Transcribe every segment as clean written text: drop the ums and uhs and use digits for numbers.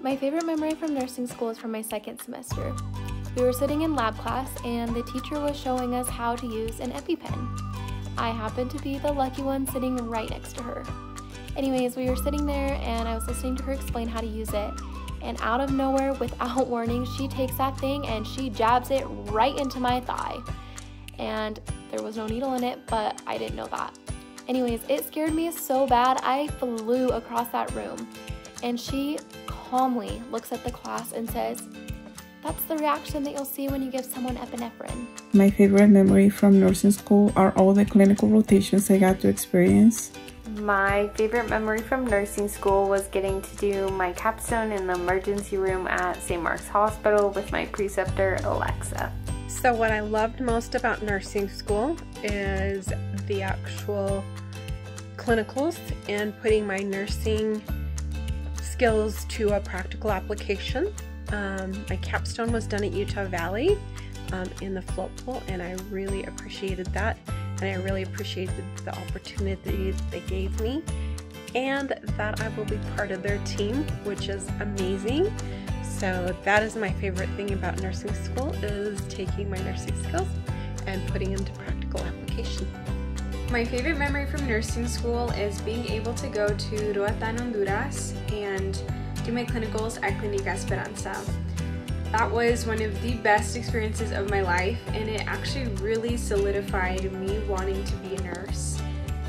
My favorite memory from nursing school is from my second semester. We were sitting in lab class and the teacher was showing us how to use an EpiPen. I happened to be the lucky one sitting right next to her. Anyways, we were sitting there and I was listening to her explain how to use it, and out of nowhere, without warning, she takes that thing and she jabs it right into my thigh. And there was no needle in it, but I didn't know that. Anyways, it scared me so bad I flew across that room, and she calmly looks at the class and says, "That's the reaction that you'll see when you give someone epinephrine." My favorite memory from nursing school are all the clinical rotations I got to experience. My favorite memory from nursing school was getting to do my capstone in the emergency room at St. Mark's Hospital with my preceptor, Alexa. So what I loved most about nursing school is the actual clinicals and putting my nursing skills to a practical application. My capstone was done at Utah Valley in the float pool, and I really appreciated that, and I really appreciated the opportunity they gave me, and that I will be part of their team, which is amazing. So that is my favorite thing about nursing school, is taking my nursing skills and putting them to practical application. My favorite memory from nursing school is being able to go to Roatán, Honduras and do my clinicals at Clínica Esperanza. That was one of the best experiences of my life, and it actually really solidified me wanting to be a nurse.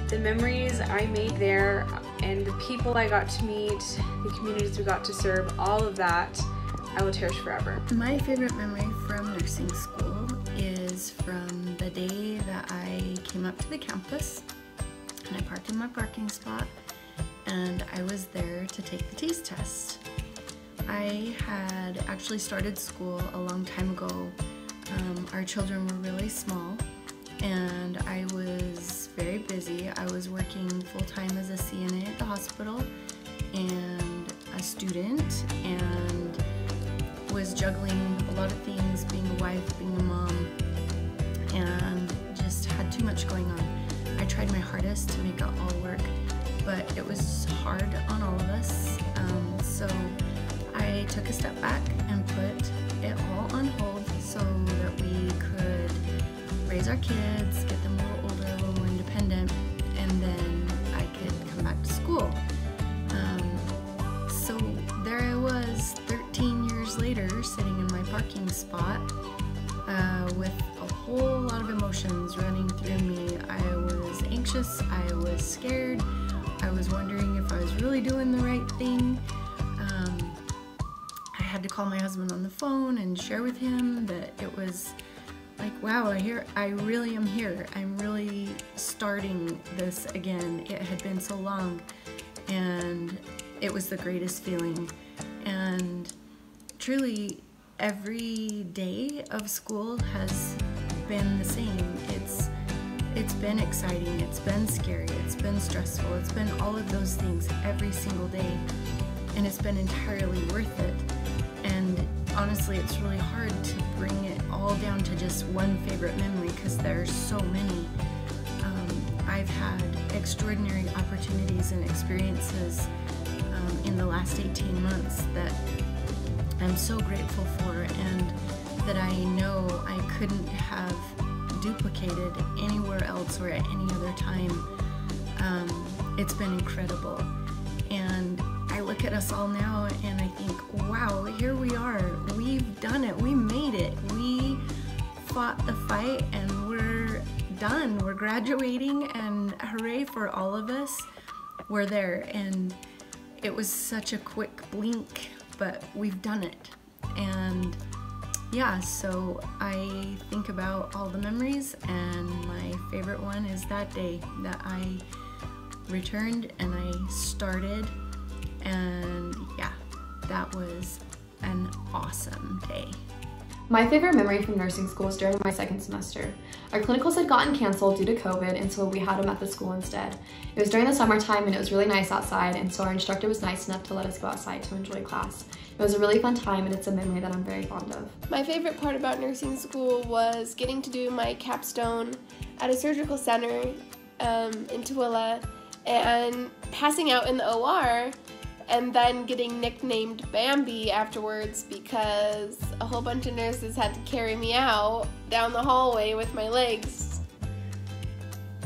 The memories I made there and the people I got to meet, the communities we got to serve, all of that I will cherish forever. My favorite memory from nursing school is from the day that I came up to the campus and I parked in my parking spot and I was there to take the taste test. I had actually started school a long time ago. Our children were really small and I was very busy. I was working full-time as a CNA at the hospital and a student, and was juggling a lot of things, being a wife, being a mom, and just had too much going on. I tried my hardest to make it all work, but it was hard on all of us. So I took a step back and put it all on hold so that we could raise our kids, get them a little older, a little more independent, and then I could come back to school. So there I was 13 years later sitting in my parking spot with a whole lot of emotions running through me. I was anxious, I was scared, I was wondering if I was really doing the right thing. I had to call my husband on the phone and share with him that it was like, wow, I really am here. I'm really starting this again. It had been so long, and it was the greatest feeling. And truly, every day of school has been the same. It's been exciting, it's been scary, it's been stressful, it's been all of those things every single day, and it's been entirely worth it. And honestly, it's really hard to bring it all down to just one favorite memory because there's so many. I've had extraordinary opportunities and experiences in the last 18 months that I'm so grateful for, and that I know I couldn't have duplicated anywhere else or at any other time. It's been incredible, and I look at us all now and I think, wow, here we are, we've done it, we made it, we fought the fight, and we're done, we're graduating, and hooray for all of us, we're there. And it was such a quick blink, but we've done it. And yeah, so I think about all the memories, and my favorite one is that day that I returned and I started, and yeah, that was an awesome day. My favorite memory from nursing school was during my second semester. Our clinicals had gotten canceled due to COVID, and so we had them at the school instead. It was during the summertime and it was really nice outside, and so our instructor was nice enough to let us go outside to enjoy class. It was a really fun time, and it's a memory that I'm very fond of. My favorite part about nursing school was getting to do my capstone at a surgical center in Tooele, and passing out in the OR and then getting nicknamed Bambi afterwards because a whole bunch of nurses had to carry me out down the hallway with my legs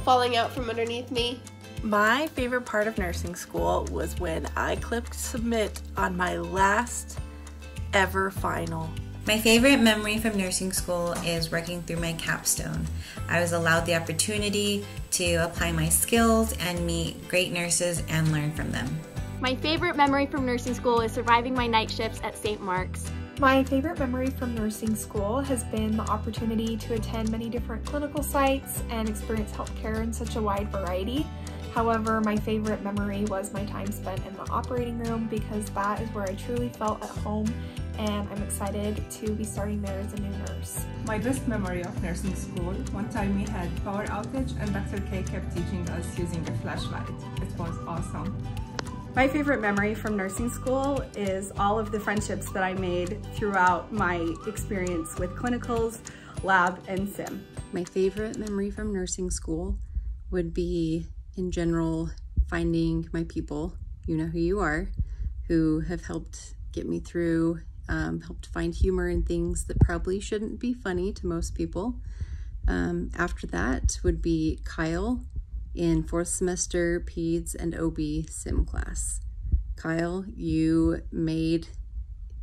falling out from underneath me. My favorite part of nursing school was when I clicked submit on my last ever final. My favorite memory from nursing school is working through my capstone. I was allowed the opportunity to apply my skills and meet great nurses and learn from them. My favorite memory from nursing school is surviving my night shifts at St. Mark's. My favorite memory from nursing school has been the opportunity to attend many different clinical sites and experience healthcare in such a wide variety. However, my favorite memory was my time spent in the operating room because that is where I truly felt at home, and I'm excited to be starting there as a new nurse. My best memory of nursing school, one time we had power outage and Dr. K kept teaching us using a flashlight. It was awesome. My favorite memory from nursing school is all of the friendships that I made throughout my experience with clinicals, lab, and sim. My favorite memory from nursing school would be, in general, finding my people, you know who you are, who have helped get me through, helped find humor in things that probably shouldn't be funny to most people. After that would be Kyle in 4th semester Peds and OB sim class. Kyle, you made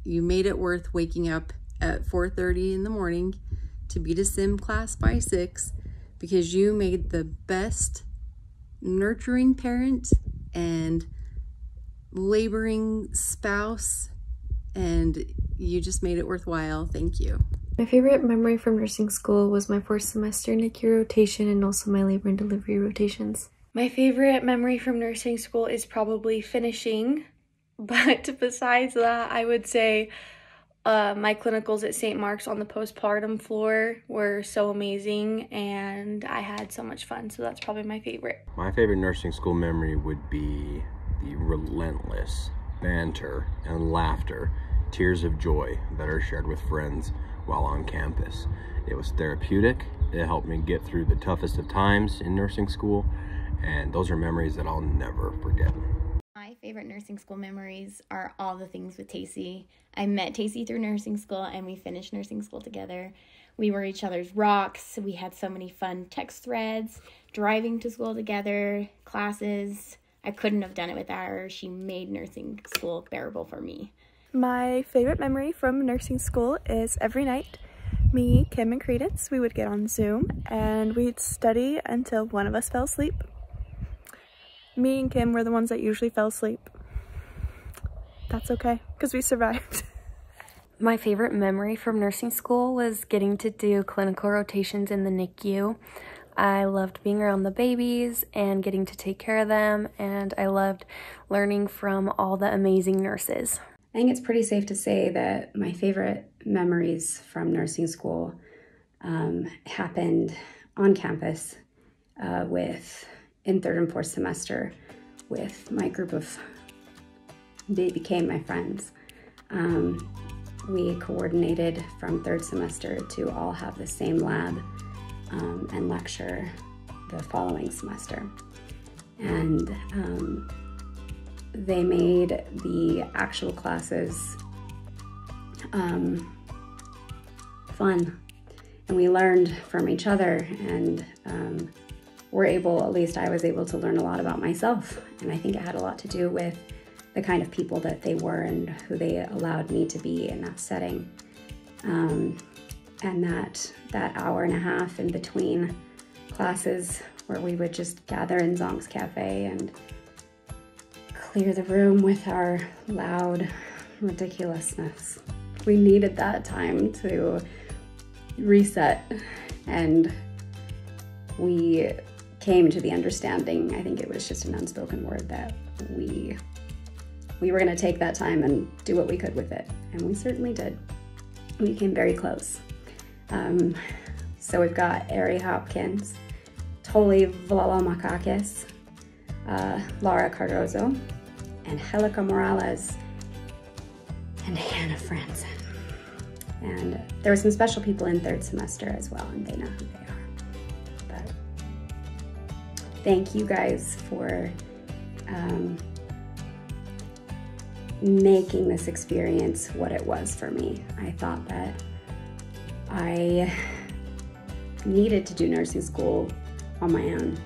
it worth waking up at 4:30 in the morning to be to sim class by 6 because you made the best nurturing parent and laboring spouse, and you just made it worthwhile. Thank you. My favorite memory from nursing school was my 4th semester NICU rotation and also my labor and delivery rotations. My favorite memory from nursing school is probably finishing, but besides that, I would say my clinicals at St. Mark's on the postpartum floor were so amazing, and I had so much fun, so that's probably my favorite. My favorite nursing school memory would be the relentless banter and laughter, tears of joy that are shared with friends while on campus. It was therapeutic. It helped me get through the toughest of times in nursing school, and those are memories that I'll never forget. My favorite nursing school memories are all the things with Tacey. I met Tacey through nursing school and we finished nursing school together. We were each other's rocks. We had so many fun text threads, driving to school together, classes. I couldn't have done it without her. She made nursing school bearable for me. My favorite memory from nursing school is every night, me, Kim, and Credence, we would get on Zoom and we'd study until one of us fell asleep. Me and Kim were the ones that usually fell asleep. That's okay, because we survived. My favorite memory from nursing school was getting to do clinical rotations in the NICU. I loved being around the babies and getting to take care of them, and I loved learning from all the amazing nurses. I think it's pretty safe to say that my favorite memories from nursing school happened on campus in 3rd and 4th semester with my group of, they became my friends. We coordinated from 3rd semester to all have the same lab and lecture the following semester. And they made the actual classes fun, and we learned from each other, and at least I was able to learn a lot about myself, and I think it had a lot to do with the kind of people that they were and who they allowed me to be in that setting. And that hour and a half in between classes where we would just gather in Zonk's Cafe and clear the room with our loud ridiculousness. We needed that time to reset, and we came to the understanding, I think it was just an unspoken word, that we were going to take that time and do what we could with it, and we certainly did. We came very close. So we've got Ari Hopkins, Toli Vlalamakakis, Laura Cardozo, and Helica Morales, and Hannah Franson. And there were some special people in 3rd semester as well, and they know who they are. But thank you guys for making this experience what it was for me. I thought that I needed to do nursing school on my own.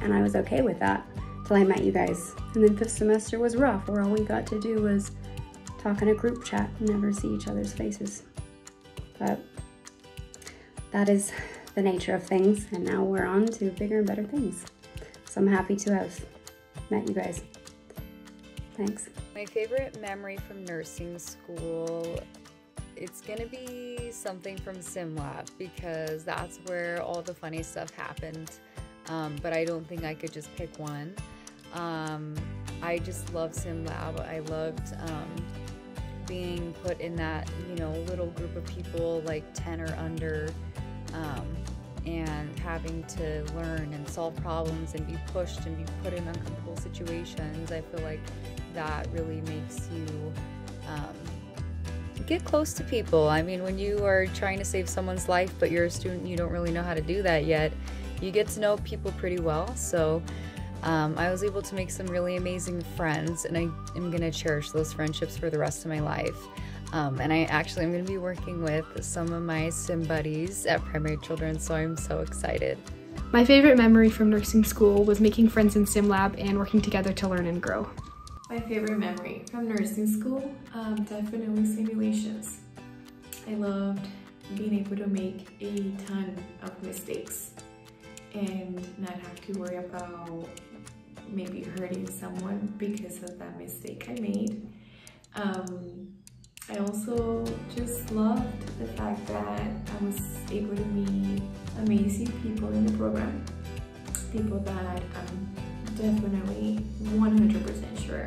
And I was okay with that till I met you guys. And then 5th semester was rough, where all we got to do was talk in a group chat and never see each other's faces. But that is the nature of things, and now we're on to bigger and better things. So I'm happy to have met you guys. Thanks. My favorite memory from nursing school, it's gonna be something from SimLab, because that's where all the funny stuff happened. But I don't think I could just pick one. I just love SimLab. I loved being put in that, you know, little group of people, like 10 or under, and having to learn and solve problems and be pushed and be put in uncomfortable situations. I feel like that really makes you get close to people. I mean, when you are trying to save someone's life, but you're a student, you don't really know how to do that yet, you get to know people pretty well. So I was able to make some really amazing friends, and I am going to cherish those friendships for the rest of my life. And I actually am going to be working with some of my sim buddies at Primary Children's, so I'm so excited. My favorite memory from nursing school was making friends in SimLab and working together to learn and grow. My favorite memory from nursing school, definitely simulations. I loved being able to make a ton of mistakes and not have to worry about maybe hurting someone because of that mistake I made. I also just loved the fact that I was able to meet amazing people in the program, people that I'm definitely 100% sure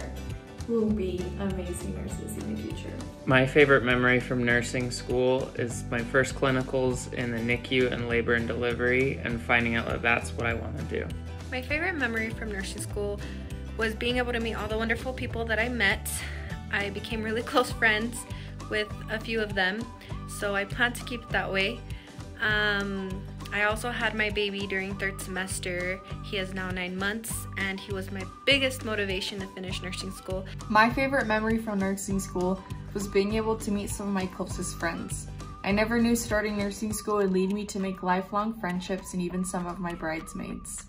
will be amazing nurses in the future. My favorite memory from nursing school is my first clinicals in the NICU and labor and delivery, and finding out that that's what I want to do. My favorite memory from nursing school was being able to meet all the wonderful people that I met. I became really close friends with a few of them, so I plan to keep it that way. I also had my baby during 3rd semester. He is now 9 months, and he was my biggest motivation to finish nursing school. My favorite memory from nursing school was being able to meet some of my closest friends. I never knew starting nursing school would lead me to make lifelong friendships and even some of my bridesmaids.